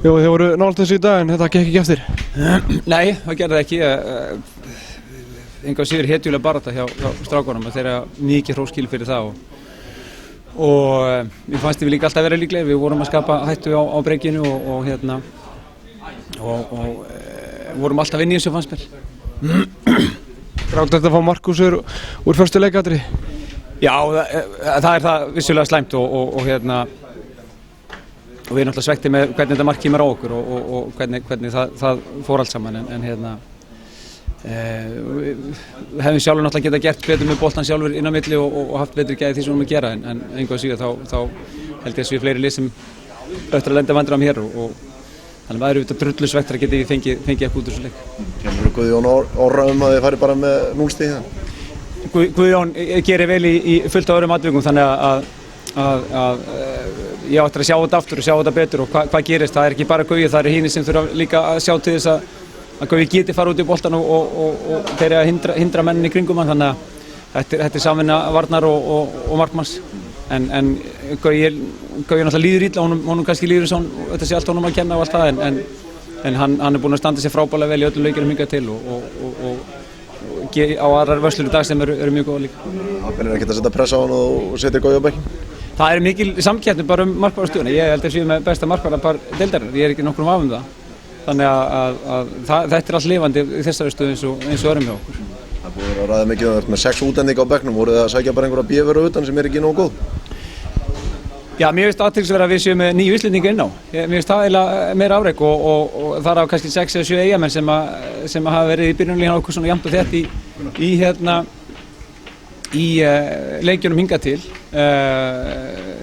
Jú, þið voru nálægt þessu í dag en þetta gekk ekki eftir. Nei, það gerði það ekki. Engu að síður hetjulega barátta hjá strákunum og þeirra mikið hrós skilið fyrir það og mér fannst við líka alltaf vera líklegir. Við vorum að skapa hættu á breikinu og vorum alltaf inn í þessu fannst mér. Grátt þetta að fá mark úr fyrstu leikatri? Já, það er það vissulega slæmt og við erum náttúrulega svekktir með hvernig þetta mark kemur á okkur og hvernig það fór allt saman en við hefum sjálfur náttúrulega getað gert betur með boltan sjálfur inn á milli og haft betri gæði því sem við erum að gera en engu að síður þá held ég að við fleiri lið sem öttur að lenda vandræðum hér og þannig að maður eru drullu svekktir að geta við fengið eitthvað út úr þessu leik. Kemur Guðjón orra að þið fari bara með 0 stig það? Guðjón gerir vel í fullt af öðrum atvikum þannig að ég áttur að sjá þetta aftur og sjá þetta betur og hvað gerist. Það er ekki bara Guðjón, það eru hinir sem þurfa líka að sjá til þess að Guðjón geti fara út í boltan og þeir að hindra mennin í kringum hann þannig að þetta er samvinna varnar og markmanns en Guðjón alltaf líður illa, honum kannski líður eins og þetta sé allt honum að kenna og allt það en hann er búinn að standa sér frábærlega vel í öllum leikjunum hingað til og á aðrar vörslur í dag sem eru mjög góða líka. Það er ekkert að setja pressa á hann og setja Guðjón á bekkinn? Það er mikil samkeppni bara markvarðarstöðuna. Ég held að séu með besta markvarðarpar deildarinnar. Ég er ekki nokkrum vafa um það. Þannig að þetta er allt lifandi í þessari stöðu eins og öðrum hjá okkur. Það er búið að ræða mikið um þetta með 6 útlendinga á bekknum. Voruð þið að sækja bara einhverja bíveru utan sem er ekki nógu góð? Já, mér finnst athyglisvert að við séum með 9 Íslendinga inn á. Mér finnst það eiginlega meira afrek og þar af kannski 6 eða 7 Eyjamenn sem hafa verið í byrjunarlínu okkur svona jafnt og þétt í leikjunum hingað til.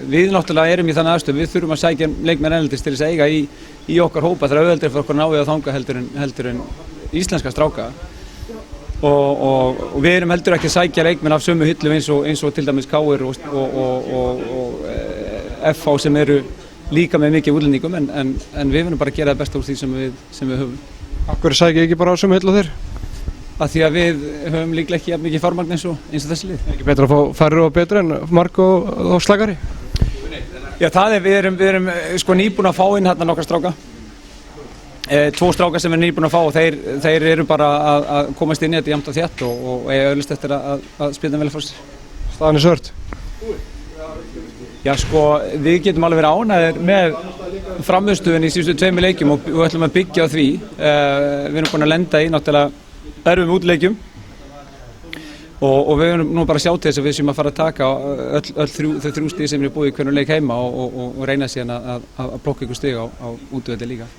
Við náttúrulega erum í þannig aðstöðu, við þurfum að sækja leikmenn erlendis til þess að eiga í okkar hópa þegar auðveldara fyrir okkur að ná við að þanga heldur en íslenska stráka. Og við erum heldur ekki að sækja leikmenn af sömu hyllu eins og til dæmis KR og FH sem eru líka með mikið útlendingum en við verðum bara að gera það besta úr því sem við höfum. Af hverju sækja ekki bara á sömu hyllu þeir? Af því að við höfum líklega ekki jafn mikið fjármagn eins og þessi lið. Ekki betra að fá færri og betra en mark og slagari? Já, við erum sko nýbúin að fá inn hérna nokkra stráka. 2 strákar sem við erum nýbúin að fá og þeir eru bara að komast inn í þetta jafnt og þétt og eiga auðvitað eftir að spila vel frá sér. Staðan er svört? Já, sko, við getum alveg verið ánægðir með frammistöðunni í síðustu 2 leikjum og við ætlum að byggja á því. Við erum búin að lenda í náttúrulega erfum útleikjum og við erum nú bara að sjá til þess að við séum að fara að taka þau 3 stig sem eru búið í hvernig leik heima og reyna síðan að plokka ykkur stig á útvelli líka.